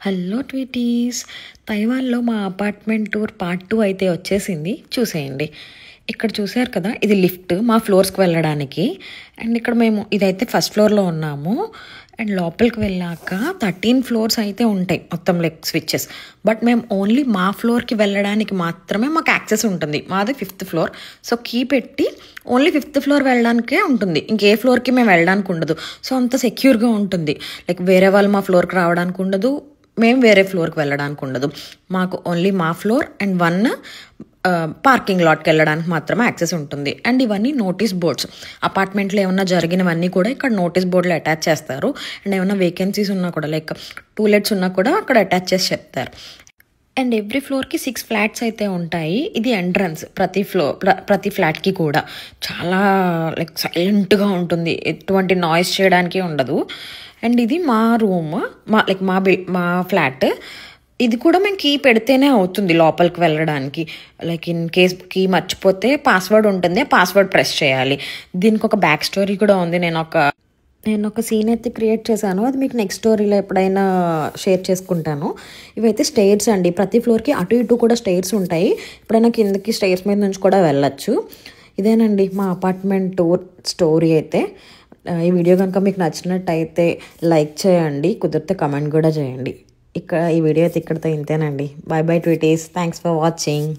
Hello ట్వీటీస్, తైవాన్లో మా apartment tour part 2 అయితే వచ్చేసింది. చూసేయండి. ఇక్కడ చూసారు కదా, ఇది లిఫ్ట్ మా ఫ్లోర్స్కి వెళ్ళడానికి. అండ్ ఇక్కడ మేము ఇదైతే ఫస్ట్ ఫ్లోర్లో ఉన్నాము. అండ్ లోపలికి వెళ్ళాక 13 ఫ్లోర్స్ అయితే ఉంటాయి మొత్తం, లైక్ స్విచ్చెస్. బట్ మేము ఓన్లీ మా ఫ్లోర్కి వెళ్ళడానికి మాత్రమే మాకు యాక్సెస్ ఉంటుంది. మాది 5th ఫ్లోర్. సో కీ పెట్టి ఓన్లీ 5th ఫ్లోర్ వెళ్ళడానికే ఉంటుంది, ఇంకే ఫ్లోర్కి మేము వెళ్ళడానికి ఉండదు. సో అంత సెక్యూర్గా ఉంటుంది. లైక్ వేరే వాళ్ళు మా ఫ్లోర్కి రావడానికి ఉండదు, మేము వేరే ఫ్లోర్కి వెళ్ళడానికి ఉండదు. మాకు ఓన్లీ మా ఫ్లోర్ అండ్ 1 పార్కింగ్ లాట్కి వెళ్ళడానికి మాత్రమే యాక్సెస్ ఉంటుంది. అండ్ ఇవన్నీ నోటీస్ బోర్డ్స్, అపార్ట్మెంట్లో ఏమన్నా జరిగినవన్నీ కూడా ఇక్కడ నోటీస్ బోర్డులో అటాచ్ చేస్తారు. అండ్ ఏమన్నా వేకెన్సీస్ ఉన్నా కూడా, లైక్ టూలెట్స్ ఉన్నా కూడా అక్కడ అటాచ్ చేసి చెప్తారు. అండ్ ఎవ్రీ ఫ్లోర్కి 6 ఫ్లాట్స్ అయితే ఉంటాయి. ఇది ఎంట్రన్స్ ప్రతి ఫ్లాట్కి కూడా చాలా లైక్ సైలెంట్గా ఉంటుంది, ఎటువంటి నాయిస్ చేయడానికి ఉండదు. అండ్ ఇది మా రూమ్, మా ఫ్లాట్. ఇది కూడా మేము కీ పెడితేనే అవుతుంది లోపలికి వెళ్ళడానికి. లైక్ ఇన్ కేస్ కీ మర్చిపోతే పాస్వర్డ్ ఉంటుంది, ఆ పాస్వర్డ్ ప్రెస్ చేయాలి. దీనికి ఒక బ్యాక్ స్టోరీ కూడా ఉంది. నేను ఒక సీన్ అయితే క్రియేట్ చేశాను, అది మీకు నెక్స్ట్ స్టోరీలో ఎప్పుడైనా షేర్ చేసుకుంటాను. ఇవైతే స్టేర్స్ అండి, ప్రతి ఫ్లోర్కి అటు ఇటు కూడా స్టేర్స్ ఉంటాయి. ఎప్పుడైనా కిందకి స్టేర్స్ మీద నుంచి కూడా వెళ్ళచ్చు. ఇదేనండి మా అపార్ట్మెంట్ టూర్ స్టోరీ అయితే. ఈ వీడియో కనుక మీకు నచ్చినట్టయితే లైక్ చేయండి, కుదిరితే కమెంట్ కూడా చేయండి. ఈ వీడియో అయితే ఇక్కడితో ఇంతేనండి. Bye bye tweeties, thanks for watching.